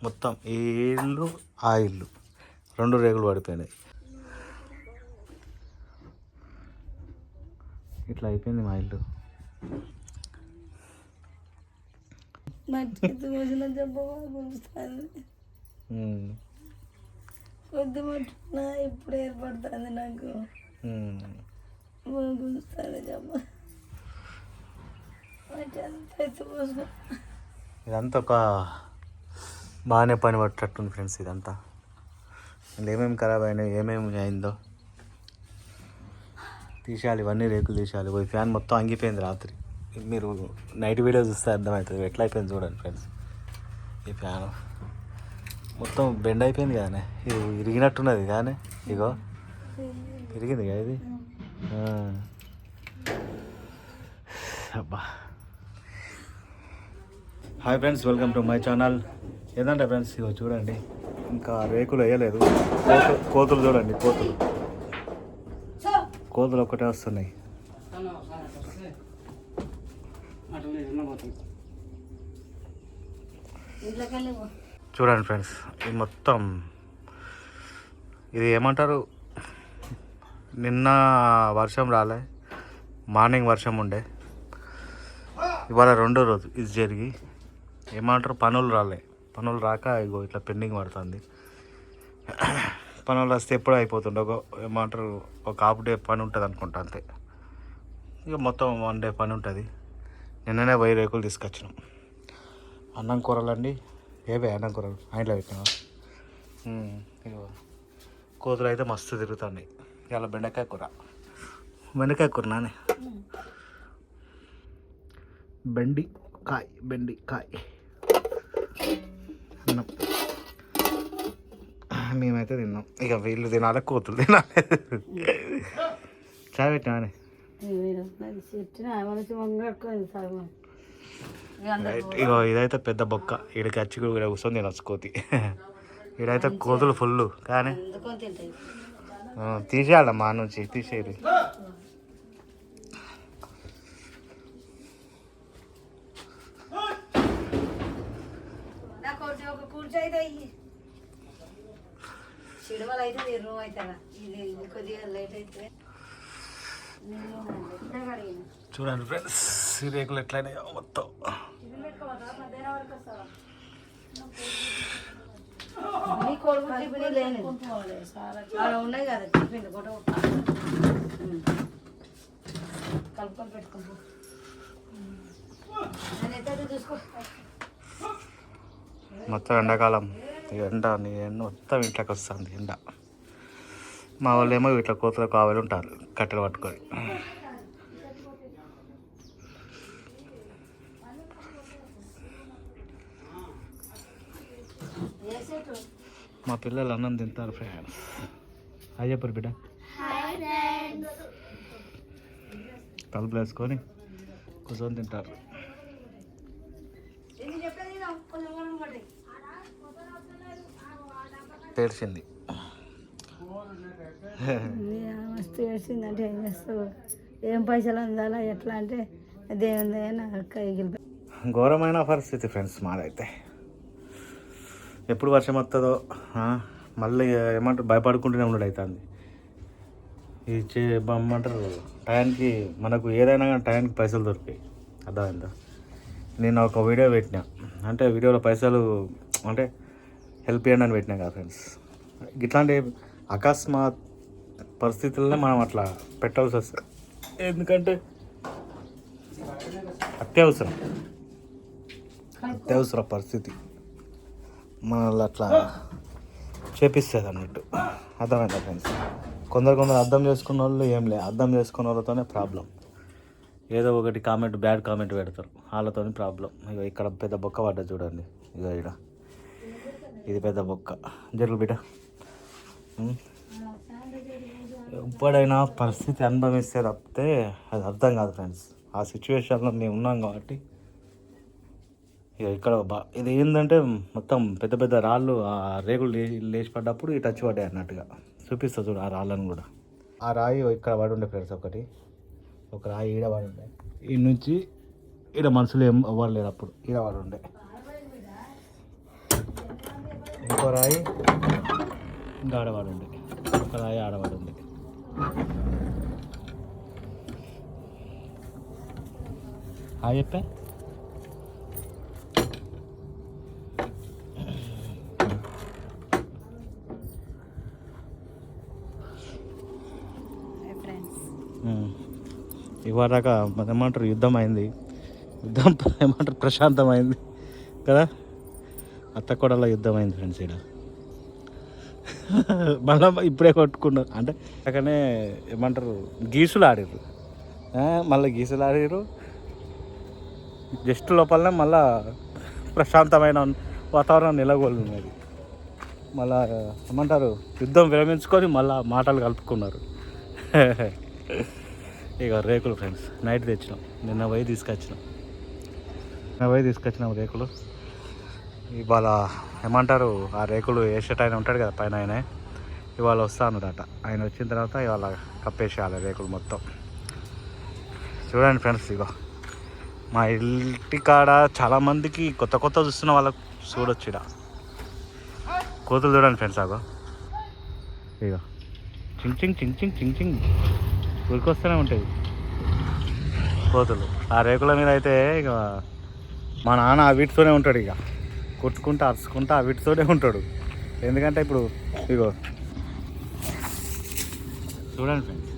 మొత్తం ఈ ఇల్లు ఆ ఇల్లు 2 రేకులు పడిపోయినాయి. ఇట్లా అయిపోయింది మా ఇల్లు. కొద్ది మట్టున ఇప్పుడు ఏర్పడుతుంది నాకు. గుంజుతుంది జబ్బ. ఇదంతా ఒక బాగానే పని పట్టేటట్టుంది ఫ్రెండ్స్. ఇదంతా ఏమేమి ఖరాబ్ అయినాయి, ఏమేమి అయిందో తీసేయాలి. ఇవన్నీ రేకులు తీసేయాలి. పోయి ఫ్యాన్ మొత్తం అంగిపోయింది రాత్రి. మీరు నైట్ వీడియో చూస్తే అర్థమవుతుంది ఎట్లా అయిపోయింది చూడండి ఫ్రెండ్స్. ఈ ఫ్యాన్ మొత్తం బెండ్ అయిపోయింది కానీ ఇది ఇరిగినట్టున్నది కానీ ఇగో ఇరిగింది కదా ఇది. అబ్బా. Hi friends, welcome to my channel. ఏంటంటే ఫ్రెండ్స్ ఇగో చూడండి, ఇంకా రేకులు వేయలేదు. కోతులు చూడండి, కోతులు ఒక్కటే వస్తున్నాయి. చూడండి ఫ్రెండ్స్, ఇది మొత్తం ఇది ఏమంటారు, నిన్న వర్షం రాలే, మార్నింగ్ వర్షం ఉండే, ఇవాళ 2వ రోజు ఇది జరిగి ఏమంటారు పనులు రాలే. పనులు రాక ఇగో ఇట్లా పెండింగ్ పడుతుంది. పనులు వస్తే ఎప్పుడూ అయిపోతుండే. ఏమంటారు ఒక హాఫ్ డే పని ఉంటుంది అనుకుంటా అంతే. ఇక మొత్తం 1 డే పని ఉంటుంది. నిన్ననే 1000 రేకులు తీసుకొచ్చినాం. అన్నం కూరలండి, ఏవే అన్నం కూరలు ఆయనలో పెట్టినా. ఇగో కోతులు అయితే మస్తు తిరుగుతున్నాయి. ఇలా బెండకాయ కూర నానే, బెండికాయ అన్నం మేమైతే తిన్నాం. ఇక వీళ్ళు తినాలి, కోతులు తినాలి. చాయ్ పెట్టినా ఇగో ఇదైతే పెద్ద బొక్క. ఈడికి వచ్చి కూడా కూర్చొని తినొచ్చు కోతి. ఈడైతే కోతులు ఫుల్ కానీ తీసేయాలమ్మా నుంచి తీసేది. చూడండి ఫ్రెండ్స్, ఈ రేకులు ఎట్లయినాయో మొత్తం. మొత్తం ఎండాకాలం ఎండ మొత్తం ఇంట్లోకి వస్తుంది ఎండ. మా వాళ్ళు ఏమో ఇట్లా కోతులకు కావాలి ఉంటారు కట్టెలు పట్టుకొని. మా పిల్లలు అన్నం తింటారు ఫ్రెండ్స్. హాయ్ చెప్పరు బిడ్డ. తలుపులు వేసుకొని కూర్చొని తింటారు. తెరిచింది మస్తు ఏడ్చిందంటే ఏం చేస్తావు, ఏం పైసలు అందాలా ఎట్లా అంటే దేవుందే నాకు కైగిలి. ఘోరమైన పరిస్థితి ఫ్రెండ్స్ మాదైతే. ఎప్పుడు వర్షం వస్తుందో మళ్ళీ ఏమంటారు భయపడుకుంటూనే ఉండడు అవుతుంది. ఇది ఏమంటారు టైంకి మనకు ఏదైనా కానీ టైంకి పైసలు దొరికాయి. అర్థమైందా? నేను ఒక వీడియో పెట్టినా, అంటే వీడియోలో పైసలు అంటే హెల్ప్ చేయండి అని పెట్టినా కదా ఫ్రెండ్స్. ఇట్లాంటి అకస్మాత్ పరిస్థితుల్లో మనం అట్లా పెట్టాల్సి వస్తుంది. ఎందుకంటే అత్యవసర పరిస్థితి మనల్ని అట్లా చేపిస్తుంది అన్నట్టు. అర్థమైందా ఫ్రెండ్స్? కొందరు అర్థం చేసుకున్న వాళ్ళు ఏం లేదు, అర్థం చేసుకున్న వాళ్ళతోనే ప్రాబ్లం. ఏదో ఒకటి బ్యాడ్ కామెంట్ పెడతారు, వాళ్ళతోనే ప్రాబ్లం. ఇక ఇక్కడ పెద్ద బొక్క పడ్డది చూడండి. ఇక ఇక్కడ ఇది పెద్ద బొక్క. జరుగు బిడ్డ. ఎప్పుడైనా పరిస్థితి అనుభవిస్తే తప్పితే అది అర్థం కాదు ఫ్రెండ్స్. ఆ సిచ్యువేషన్లో మేము ఉన్నాం కాబట్టి ఇక ఇక్కడ ఇది ఏంటంటే మొత్తం పెద్ద పెద్ద రాళ్ళు ఆ రేకులు లేచి పడ్డప్పుడు ఇటు వచ్చి పడ్డాయి అన్నట్టుగా చూపిస్తా చూడు. ఆ రాళ్ళను కూడా, ఆ రాయి ఇక్కడ పడి ఉండే ఫ్రెండ్స్, ఒక రాయి ఈడ పడి ఉండే. ఈ నుంచి ఈడ మనుషులు ఏం అవ్వలేరు, అప్పుడు ఈడ పడి ఉండే. ఇంకో రాయి ఇంకా ఆడవాడు ఉంది, ఒక రాయి ఆడవాడు ఉంది. చెప్పా ఇవాళ దాకా ఏమంటారు యుద్ధం అయింది, యుద్ధం ఏమంటారు ప్రశాంతమైంది కదా. అత్త కొడల యుద్ధం అయింది ఫ్రెండ్స్. ఇక్కడ మళ్ళీ ఇప్పుడే కొట్టుకున్నారు అంటే అక్కడనే ఏమంటారు గీసులు ఆడిర్రు, మళ్ళీ గీసులు ఆడిర్రు. జస్ట్ లోపలనే మళ్ళా ప్రశాంతమైన వాతావరణం నెలకొల్లినది. మళ్ళా ఏమంటారు యుద్ధం విరమించుకొని మళ్ళీ మాటలు కలుపుకున్నారు. ఇక రేకులు ఫ్రెండ్స్ నైట్ తెచ్చినాం, నిన్న పోయి తీసుకొచ్చినాం రేకులు. ఇవాళ ఏమంటారు ఆ రేకులు వేసేట ఆయన ఉంటాడు కదా పైన, ఆయన ఇవాళ వస్తానుడట. ఆయన వచ్చిన తర్వాత ఇవాళ కప్పేసేయాలి రేకులు మొత్తం. చూడండి ఫ్రెండ్స్, ఇగో మా ఇంటి కాడ చాలామందికి కొత్త చూస్తున్న వాళ్ళకు చూడొచ్చు. ఇక్కడ కోతులు చూడండి ఫ్రెండ్స్, అగో ఇగో చింగ్ చింగ్ చింగ్ చింగ్ చింగ్ చింగ్ ఉరికొస్తూనే ఉంటాయి కోతులు. ఆ రేకుల మీద అయితే ఇక మా నాన్న ఆ వీటితోనే ఉంటాడు, ఇక కొట్టుకుంటూ అరుచుకుంటూ ఆ వీటితోనే ఉంటాడు. ఎందుకంటే ఇప్పుడు ఇగో చూడండి ఫ్రెండ్స్,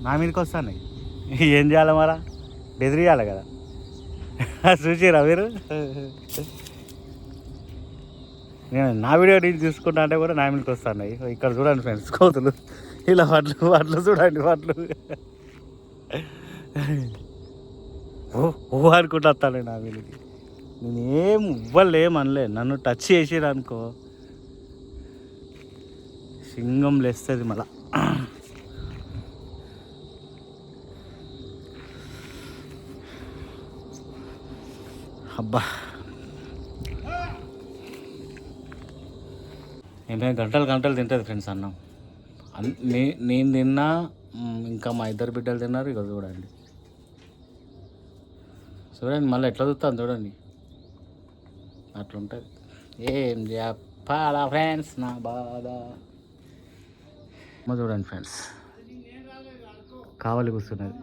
నా మీదకి వస్తాను. ఏం చేయాలి మరా, బెదిరియాలి కదా. చూసిరా మీరు, నేను నా వీడియో డీల్ చూసుకుంటా అంటే కూడా నా మీదకి వస్తాను. ఇక్కడ చూడండి ఫ్రెండ్స్ కోతులు ఇలా వాటిలో చూడండి, వాటిలో ఓ అనుకుంటూ వస్తాను నా మీదకి. నేనేం ఇవ్వలేమనలే, నన్ను టచ్ చేసిరు అనుకో సింగం లేస్తుంది మళ్ళా. అబ్బా ఏమే గంటలు తింటుంది ఫ్రెండ్స్ అన్నం. నేను తిన్నా, ఇంకా మా ఇద్దరు బిడ్డలు తిన్నారు. ఇక చూడండి మళ్ళీ ఎట్లా చూస్తాను చూడండి, అట్లుంటుంది. ఏం చెప్పాలా ఫ్రెండ్స్ నా బాధ. చూడండి ఫ్రెండ్స్, కావాలి కూర్చున్నది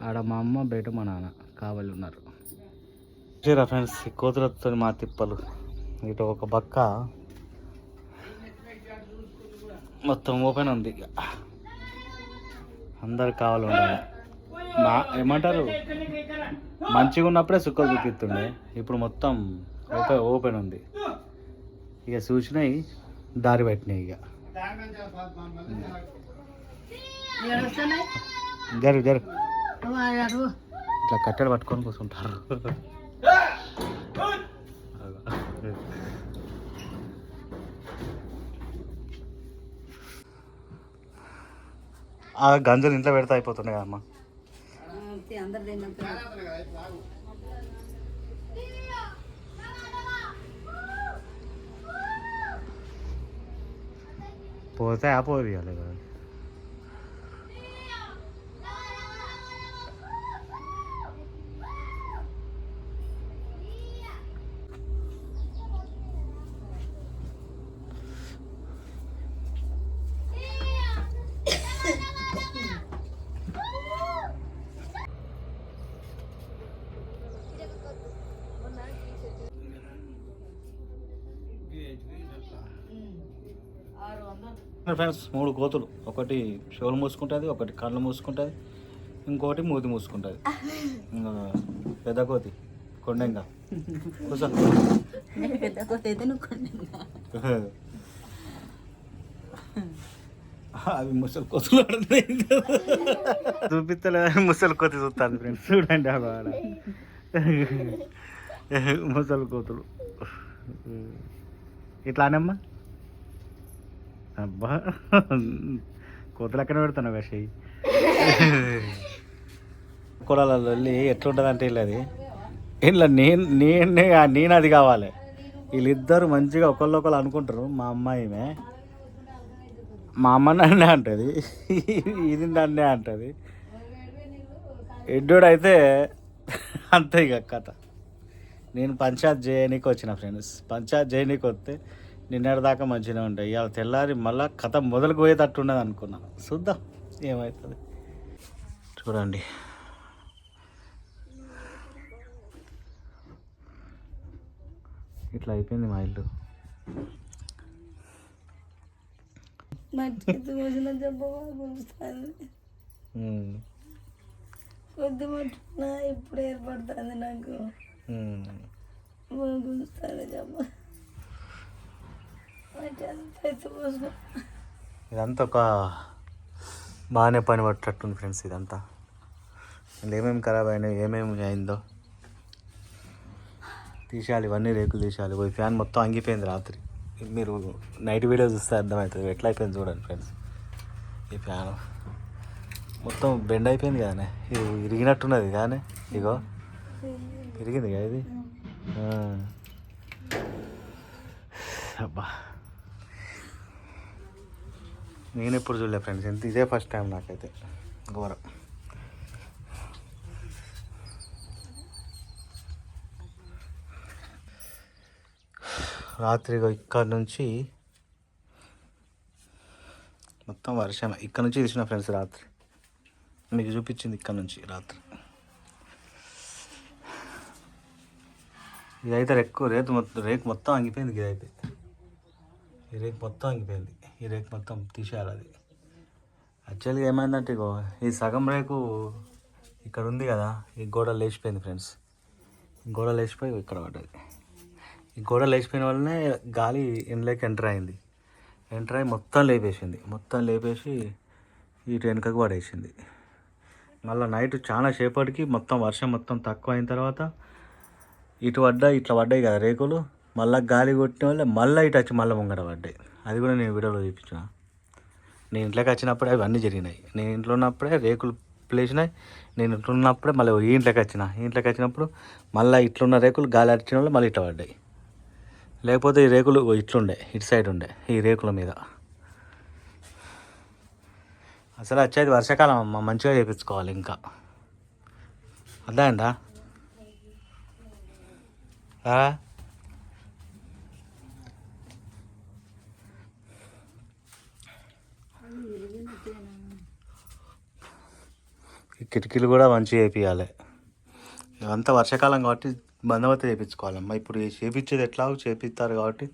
ఆడ మా అమ్మ, బయట మా నాన్న కావాలి ఉన్నారు. చూరా ఫ్రెండ్స్, ఈ కోతులతో మా తిప్పలు. ఇటు ఒక బక్క మొత్తం ఓపెన్ ఉంది, ఇక అందరు కావాలి ఉండాలి. ఏమంటారు మంచిగా ఉన్నప్పుడే సుక్కలు చూపిస్తుండే, ఇప్పుడు మొత్తం ఓపెన్ ఉంది. ఇక చూసినాయి దారి పెట్టినాయి. ఇక జరు ఇట్లా కట్టెలు పట్టుకొని కూర్చుంటారు. ఆ గంజలు ఇంట్లో పెడితే అయిపోతుండే కదమ్మా. పోతే ఆపోది కదా. ఫ్రెండ్స్ 3 కోతులు, ఒకటి షోలు మూసుకుంటుంది, ఒకటి కళ్ళు మూసుకుంటుంది, ఇంకోటి మూతి మూసుకుంటుంది. పెద్ద కోతి కొండంగా కూర్చో. అవి ముసలి కోతులు చూపిస్తలే, ముసలి కోతి చూస్తాను ఫ్రెండ్స్. చూడండి ఆడ ముసలి కోతులు ఇట్లానమ్మా. అబ్బా కోతులు ఎక్కడ పెడతాను వేషయ్యి కూరలలో వెళ్ళి ఎట్లుంటుంది అంటే వెళ్ళది ఇలా నేను అది కావాలి. వీళ్ళిద్దరు మంచిగా ఒకళ్ళు అనుకుంటారు. మా అమ్మాయిమే మా అమ్మ నన్నే అంటుంది, ఇది నన్నే అంటుంది. ఎడ్డోడు అయితే అంతే ఇక కథ. నేను పంచాయత్ చేయనీకి వచ్చిన ఫ్రెండ్స్. పంచాయత్ చేయనీకి వస్తే నిన్నటి దాకా మంచిగా ఉంటాయి. ఇవాళ తెల్లారి మళ్ళీ కథ మొదలుకు పోయేటట్టు ఉన్నది అనుకున్నా. చూద్దాం ఏమవుతుంది. చూడండి ఇట్లా అయిపోయింది మా ఇల్లు. మట్టి తోసిన దెబ్బ గుంజుతుంది. కొద్ది మట్టున ఇప్పుడు ఏర్పడుతుంది నాకు. గుంజుతుంది దెబ్బ. మట్టి అంతా ఎత్తుకోసిన. ఇదంతా ఒక బాగానే పని పట్టేటట్టుంది ఫ్రెండ్స్. ఇదంతా ఏమేమి ఖరాబ్ అయినాయి, ఏమేమి అయిందో తీసేయాలి. ఇవన్నీ రేకులు తీసేయాలి. పోయి ఫ్యాన్ మొత్తం అంగిపోయింది రాత్రి. మీరు నైట్ వీడియో చూస్తే అర్థమవుతుంది ఎట్లా అయిపోయింది చూడండి ఫ్రెండ్స్. ఈ ఫ్యాన్ మొత్తం బెండ్ అయిపోయింది కదనే. ఇది ఇరిగినట్టున్నది కానీ ఇగో ఇరిగింది కదా ఇది. అబ్బా నేను ఎప్పుడు చూడలే ఫ్రెండ్స్. ఎంత ఇదే ఫస్ట్ టైం నాకైతే. ఘోరం. రాత్రి ఇక్కడ నుంచి మొత్తం వర్షం. ఇక్కడ నుంచి తీసిన ఫ్రెండ్స్ రాత్రి. మీకు చూపించింది ఇక్కడ నుంచి రాత్రి. ఇదైతే రేకు మొత్తం అంగిపోయింది. ఇదైతే ఈ రేకు మొత్తం అంగిపోయింది. ఈ రేకు మొత్తం తీసేయాలి. అది యాక్చువల్గా ఏమైందంటే ఇగో ఈ సగం రేకు ఇక్కడ ఉంది కదా, ఈ గోడ లేచిపోయింది ఫ్రెండ్స్. గోడ లేచిపోయి ఇక్కడ పడ్డది. ఈ గోడ లేచిపోయిన వల్లనే గాలి ఇంట్లోకి ఎంటర్ అయింది. ఎంటర్ అయ్యి మొత్తం లేపేసింది. మొత్తం లేపేసి ఇటు వెనుకకు పడేసింది. మళ్ళీ నైట్ చాలా సేపటికి మొత్తం వర్షం మొత్తం తక్కువ అయిన తర్వాత ఇటు పడ్డాయి, ఇట్లా పడ్డాయి కదా రేకులు. మళ్ళీ గాలి కొట్టిన వల్ల మళ్ళీ ఇటు వచ్చి మళ్ళీ ముంగట పడ్డాయి. అది కూడా నేను వీడియోలో చూపించిన. నేను ఇంట్లోకి వచ్చినప్పుడే అవన్నీ జరిగినాయి. నేను ఇంట్లో ఉన్నప్పుడే రేకులు ప్లేసినాయి. నేను ఇంట్లో ఉన్నప్పుడే మళ్ళీ ఈ ఇంట్లోకి వచ్చిన. ఈ ఇంట్లోకి వచ్చినప్పుడు మళ్ళీ ఇట్లున్న రేకులు గాలి అడిచిన వల్ల మళ్ళీ ఇట్లా పడ్డాయి. లేకపోతే ఈ రేకులు ఇట్లుండే, ఇటు సైడ్ ఉండే ఈ రేకుల మీద. అసలు వచ్చేది వర్షాకాలం అమ్మ, మంచిగా చేయించుకోవాలి. ఇంకా అర్థమైందా? ఈ కిటికీలు కూడా మంచిగా వేయించాలి. ఇదంతా వర్షాకాలం కాబట్టి బందోబస్తు చేయించుకోవాలమ్మా. ఇప్పుడు చేయించేది ఎట్లా చేపిస్తారు కాబట్టి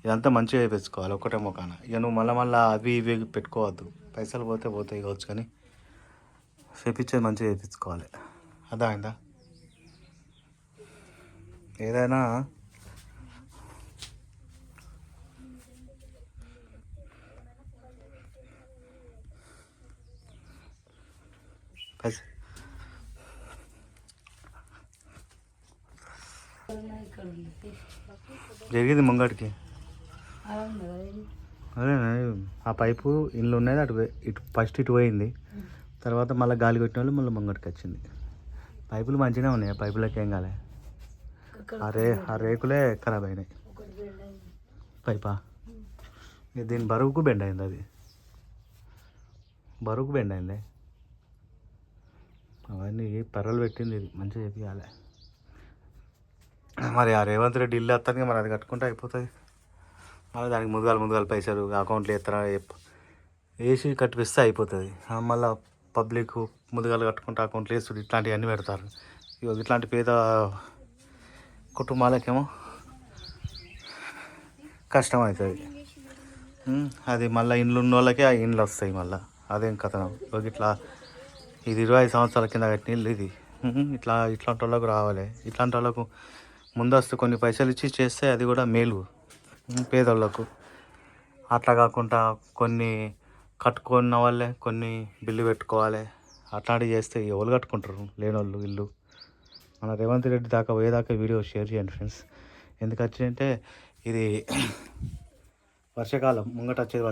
ఇదంతా మంచిగా చేయించుకోవాలి ఒకటే మొకాన. ఇక నువ్వు మళ్ళీ అవి ఇవి పెట్టుకోవద్దు. పైసలు పోతాయి కావచ్చు, కానీ చేయించేది మంచిగా చేయించుకోవాలి. అర్థమైందా? ఏదైనా జరిగింది ముంగటికి. అదే ఆ పైపు ఇల్లు ఉన్నది ఇటు ఫస్ట్ ఇటు పోయింది. తర్వాత మళ్ళీ గాలి కొట్టిన వాళ్ళు మళ్ళీ ముంగటికి వచ్చింది. పైపులు మంచిగానే ఉన్నాయి. ఆ పైపులకి ఏం కాలే. ఆ రేకులే ఖరాబ్ అయినాయి. పైపా దీని బరువుకు బెండ్ అయింది. అది బరువుకు బెండ్ అయింది. అవన్నీ పర్రలు పెట్టింది. ఇది మంచిగా చేయాలి. మరి ఆ రేవంత్ రెడ్డి ఇల్లు వస్తాను మరి అది కట్టుకుంటే అయిపోతుంది. మళ్ళీ దానికి ముందుగాలు పైసలు అకౌంట్లో ఎత్తరా వేసి కట్టిపిస్తే అయిపోతుంది. మళ్ళీ పబ్లిక్ ముందుగాలు కట్టుకుంటే అకౌంట్లో వేసుడు ఇట్లాంటివన్నీ పెడతారు. ఇట్లాంటి పేద కుటుంబాలకేమో కష్టం అవుతుంది. అది మళ్ళీ ఇండ్లు ఉన్న వాళ్ళకే ఆ ఇండ్లు వస్తాయి. మళ్ళీ అదేం కథనం. ఇట్లా ఇది 25 సంవత్సరాల కింద కట్టిన ఇల్లు ఇది. ఇట్లాంటి వాళ్ళకు రావాలి. ఇట్లాంటి వాళ్ళకు ముందస్తు కొన్ని పైసలు ఇచ్చి చేస్తే అది కూడా మేలు పేదోళ్ళకు. అట్లా కాకుండా కొన్ని కట్టుకున్న వాళ్ళే కొన్ని బిల్లు పెట్టుకోవాలి. అట్లాంటివి చేస్తే ఎవరు కట్టుకుంటారు లేనోళ్ళు ఇల్లు. మన రేవంత్ రెడ్డి దాకా పోయేదాకా వీడియో షేర్ చేయండి ఫ్రెండ్స్. ఎందుకు వచ్చిందంటే ఇది వర్షాకాలం ముంగట వచ్చేది.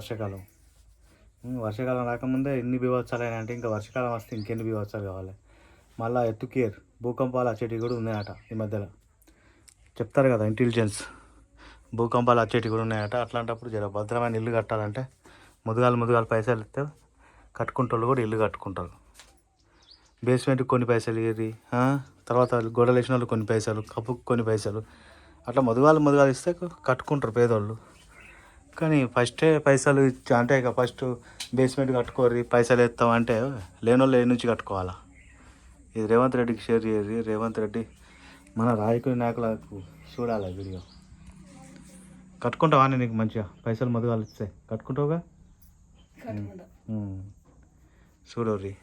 వర్షాకాలం రాకముందే ఎన్ని బీభత్సాలు అయినా అంటే ఇంకా వర్షాకాలం వస్తే ఇంకెన్ని బీభత్సాలు కావాలి. మళ్ళీ ఎత్తుకేర్ భూకంపాలు వచ్చేటివి కూడా ఉన్నాయట. ఈ మధ్యలో చెప్తారు కదా ఇంటెలిజెన్స్, భూకంపాలు వచ్చేటివి కూడా ఉన్నాయట. అట్లాంటప్పుడు జర భద్రమైన ఇల్లు కట్టాలంటే ముందుగాలు పైసలు ఇస్తే కట్టుకుంటారు కూడా ఇల్లు కట్టుకుంటారు. బేస్మెంట్కి కొన్ని పైసలు ఇవ్వరి, తర్వాత గొడవలు వేసిన వాళ్ళు కొన్ని పైసలు, కప్పుకు కొన్ని పైసలు, అట్లా మొదగాలు ఇస్తే కట్టుకుంటారు పేదోళ్ళు. కానీ ఫస్టే పైసలు ఇచ్చా అంటే ఇక ఫస్ట్ బేస్మెంట్ కట్టుకోరు, పైసలు వేస్తాం అంటే లేని వాళ్ళు ఏ నుంచి కట్టుకోవాలా. ఇది రేవంత్ రెడ్డికి షేర్ చేయరు. రేవంత్ రెడ్డి మన రాజకీయ నాయకులకు చూడాలి వీడియో. కట్టుకుంటావా నీకు మంచిగా పైసలు మొదగాలు ఇస్తే కట్టుకుంటావుగా. చూడరి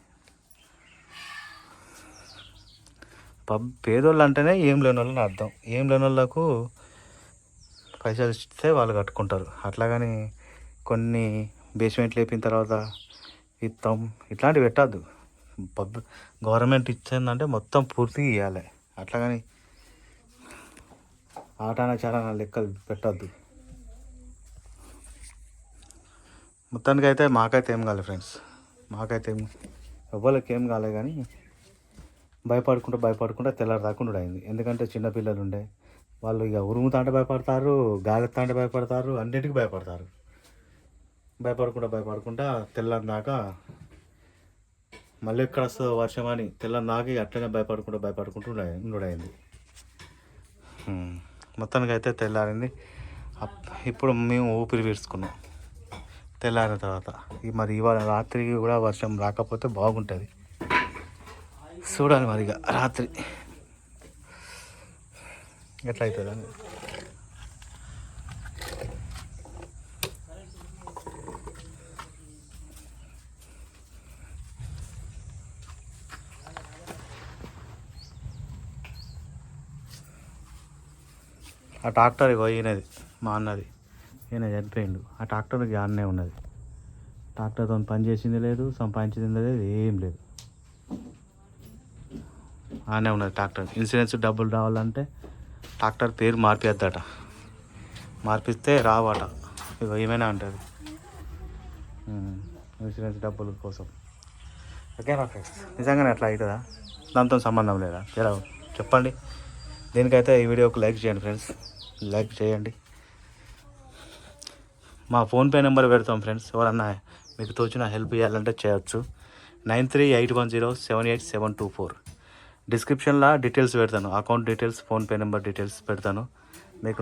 పేదోళ్ళు అంటేనే ఏం లేని వాళ్ళని అర్థం. ఏం లేని వాళ్ళకు పైసలు ఇస్తే వాళ్ళు కట్టుకుంటారు. అట్లాగని కొన్ని బేస్మెంట్ లేపిన తర్వాత ఇస్తాం ఇట్లాంటివి పెట్టద్దు. గవర్నమెంట్ ఇచ్చిందంటే మొత్తం పూర్తిగా ఇవ్వాలి. అట్లాగని ఆటాన చాటాన లెక్కలు పెట్టద్దు. మొత్తానికి అయితే మాకైతే ఏం కాలేదు ఫ్రెండ్స్, మాకైతే ఎవ్వరికి ఏం కాలేదు. కానీ భయపడుకుంటూ తెల్లారి రాకుండా అయింది. ఎందుకంటే చిన్నపిల్లలు ఉండే వాళ్ళు ఇక ఉరుముతాంటే భయపడతారు, గాలిస్తాంటే భయపడతారు, అన్నిటికీ భయపడతారు. భయపడకుండా తెల్లారి దాకా మళ్ళీ ఎక్కడ వస్తుందో వర్షం అని తెల్లారి దాకా అట్లనే భయపడుకుంటూ ఉండడైంది. మొత్తానికి అయితే తెల్లారింది. ఇప్పుడు మేము ఊపిరి పీల్చుకున్నాం తెల్లారిన తర్వాత. మరి ఇవాళ రాత్రికి కూడా వర్షం రాకపోతే బాగుంటుంది. చూడాలి మరి ఇక రాత్రి ఎట్లా అవుతుందని. ఆ ట్రాక్టర్ ఈయనది, మా అన్నది. ఈయన చనిపోయిండు. ఆ ట్రాక్టర్కి ఆన్నే ఉన్నది. ట్రాక్టర్తో పని చేసింది లేదు, సంపాదించింది లేదు, ఏం లేదు. ఆనే ఉన్నది ట్రాక్టర్. ఇన్సూరెన్స్ డబ్బులు రావాలంటే ట్రాక్టర్ పేరు మార్పిద్దట. మార్పిస్తే రావట. ఇక ఏమైనా అంటుంది ఇన్సూరెన్స్ డబ్బుల కోసం. ఓకేనా ఫ్రెండ్స్, నిజంగానే అట్లా అవుతుందా? దాంతో సంబంధం లేదా? ఎలా చెప్పండి. దీనికైతే ఈ వీడియోకి లైక్ చేయండి ఫ్రెండ్స్, లైక్ చేయండి. మా ఫోన్పే నెంబర్ పెడతాం ఫ్రెండ్స్. ఎవరన్నా మీకు తోచిన హెల్ప్ చేయాలంటే చేయొచ్చు. 9381078724. డిస్క్రిప్షన్లో డీటెయిల్స్ పెడతాను, account details, PhonePe number details పెడతాను. మీకు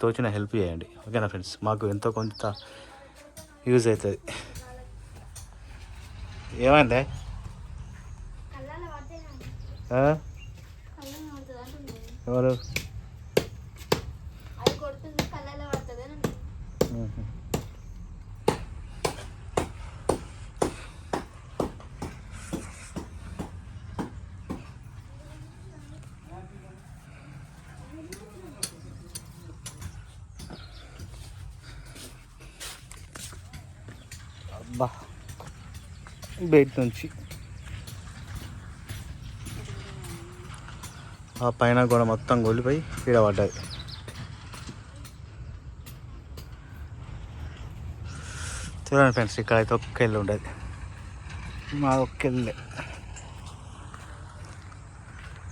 తోచిన హెల్ప్ చేయండి. ఓకేనా ఫ్రెండ్స్, మాకు ఎంతో కొంత యూజ్ అవుతుంది. ఏమైంది? ఎవరు? అబ్బా, బయట నుంచి ఆ పైన కూడా మొత్తం గొల్లిపోయి ఈడ పడ్డది. చూడండి ఫ్రెండ్స్, ఇక్కడైతే ఒక్క ఇల్లు ఉండేది, మా ఒక్క ఇల్లే.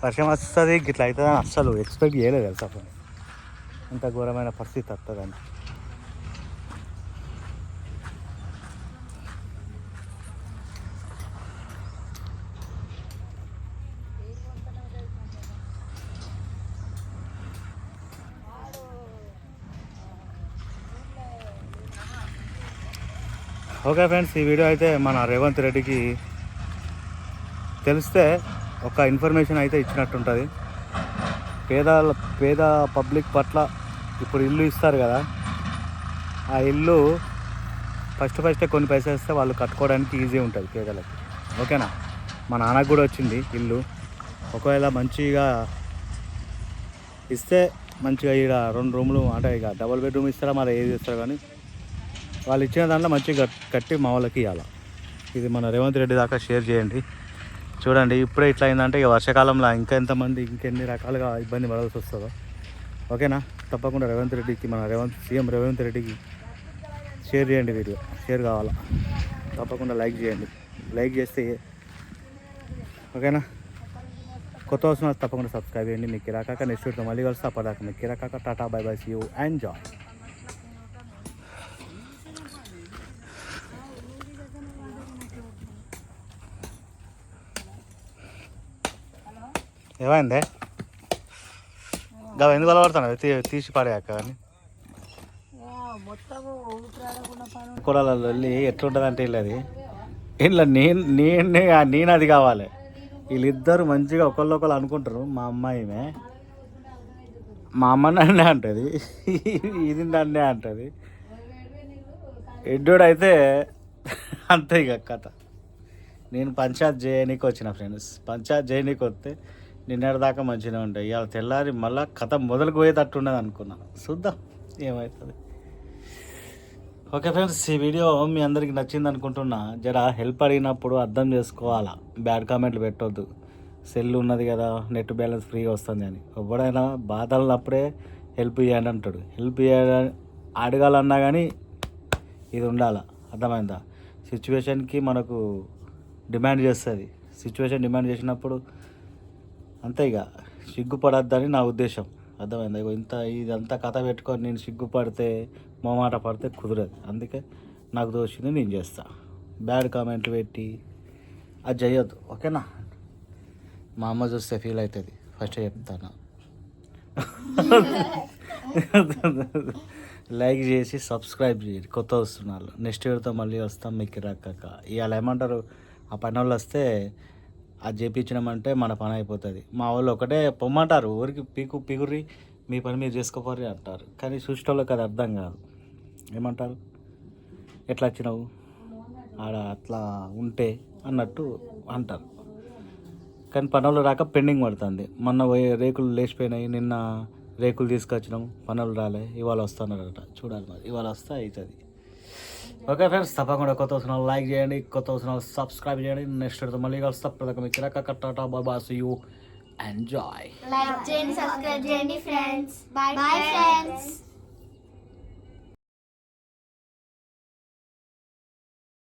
వర్షం వస్తుంది ఇట్లా అవుతుందని అస్సలు ఎక్స్పెక్ట్ చేయలేదు తెలుసా. అంత ఘోరమైన పరిస్థితి వస్తుందని. ఓకే ఫ్రెండ్స్, ఈ వీడియో అయితే మన రేవంత్ రెడ్డికి తెలిస్తే ఒక ఇన్ఫర్మేషన్ అయితే ఇచ్చినట్టుంటుంది. పేద పబ్లిక్ పట్ల ఇప్పుడు ఇల్లు ఇస్తారు కదా, ఆ ఇల్లు ఫస్టే కొన్ని పైసలు ఇస్తే వాళ్ళు కట్టుకోవడానికి ఈజీ ఉంటుంది పేదలకి. ఓకేనా, మా నాన్నకు కూడా వచ్చింది ఇల్లు. ఒకవేళ మంచిగా ఇస్తే మంచిగా ఇక్కడ 2 రూములు అంటే ఇక డబుల్ బెడ్రూమ్ ఇస్తారా మరి ఏది ఇస్తారో, కానీ వాళ్ళు ఇచ్చిన దాంట్లో మంచిగా కట్టి మా వాళ్ళకి ఇవ్వాలి. ఇది మన రేవంత్ రెడ్డి దాకా షేర్ చేయండి. చూడండి, ఇప్పుడే ఇట్లా అయిందంటే ఇక వర్షాకాలంలో ఎంతమంది ఇంకెన్ని రకాలుగా ఇబ్బంది పడాల్సి వస్తుందో. ఓకేనా, తప్పకుండా మన సీఎం రేవంత్ రెడ్డికి షేర్ చేయండి. వీడియో షేర్ కావాలా, తప్పకుండా లైక్ చేయండి. లైక్ చేస్తే ఓకేనా, కొత్త వస్తున్న తప్పకుండా సబ్స్క్రైబ్ చేయండి. మీకు కిరాకాక నెక్స్ట్ వీడియో మళ్ళీ కలిసి అప్పటిదాకా మీకు కిరాకాక ta-ta bye bye, see you, enjoy. ఏమైందే గా ఎందుకు అలవాడుతున్నావు తీసి పడేయాక కానీ మొత్తం ఊపిరాడకుండా పని కూరలలో వెళ్ళి ఎట్లుంటుంది అంటే వీళ్ళది ఇలా నేను అది కావాలి వీళ్ళిద్దరు మంచిగా ఒకళ్ళు అనుకుంటారు. మా అమ్మాయిమే మా అమ్మ నన్నే అంటుంది, ఇది నన్నే అంటుంది. ఎడ్డోడైతే అంతే ఇక కథ. నేను పంచాయత్ చేయనీకి వచ్చిన ఫ్రెండ్స్, పంచాయత్ చేయనీకి వస్తే నిన్నటిదాకా మంచిగా ఉంటాయి. ఇవాళ తెల్లారి మళ్ళీ కథ మొదలుకు పోయేటట్టు ఉన్నది అనుకున్నా. చూద్దాం ఏమవుతుంది. ఓకే ఫ్రెండ్స్, ఈ వీడియో మీ అందరికి నచ్చింది అనుకుంటున్నా. జర హెల్ప్ అడిగినప్పుడు అర్థం చేసుకోవాలా, బ్యాడ్ కామెంట్లు పెట్టొద్దు. సెల్ ఉన్నది కదా, నెట్ బ్యాలెన్స్ ఫ్రీగా వస్తుంది అని. ఎవడైనా బాధలున్నప్పుడే హెల్ప్ చేయండి అంటాడు. హెల్ప్ చేయాలని అడగాలన్నా కానీ ఇది ఉండాలి, అర్థమైందా? సిచ్యువేషన్కి మనకు డిమాండ్ చేస్తుంది. సిచ్యువేషన్ డిమాండ్ చేసినప్పుడు అంతే ఇక సిగ్గుపడద్దని నా ఉద్దేశం, అర్థమైందా? ఇదంతా కథ పెట్టుకొని నేను సిగ్గుపడితే మొమాట పడితే కుదరదు. అందుకే నాకు దోషింది నేను చేస్తా. బ్యాడ్ కామెంట్లు పెట్టి అది చేయొద్దు, ఓకేనా? మా అమ్మ చూస్తే ఫీల్ అవుతుంది, ఫస్ట్ చెప్తాను. లైక్ చేసి సబ్స్క్రైబ్ చేయండి కొత్త వస్తున్నారు. నెక్స్ట్ వీడియోతో మళ్ళీ వస్తాం. మీకు రాక ఇవాళ ఏమంటారు, ఆ పని వాళ్ళు వస్తే అది చేయించినామంటే మన పని అయిపోతుంది. మా వాళ్ళు ఒకటే పొమ్మంటారు, ఊరికి పీకుర్రి మీ పని మీరు చేసుకోపోర్రి అంటారు. కానీ చూసేటోళ్ళకి అది అర్థం కాదు. ఏమంటారు, ఎట్లా వచ్చినావు ఆడ అట్లా ఉంటే అన్నట్టు అంటారు. కానీ పనులు రాక పెండింగ్ పడుతుంది. మొన్న రేకులు లేచిపోయినాయి, నిన్న రేకులు తీసుకొచ్చినాం, పనులు రాలే, ఇవాళ వస్తున్నారట. చూడాలి మరి, ఇవాళ వస్తే అవుతుంది. ఓకే ఫ్రెండ్స్, తప్పకుండా కొత్త వస్తున్న లైక్ చేయండి, కొత్త వస్తున్న సబ్స్క్రైబ్ చేయండి. నెక్స్ట్ మళ్ళీ కలుస్తా. ప్రతి మీకు tata bye bye, see you, enjoy. Like చేయండి, సబ్స్క్రైబ్ చేయండి ఫ్రెండ్స్. Bye friends.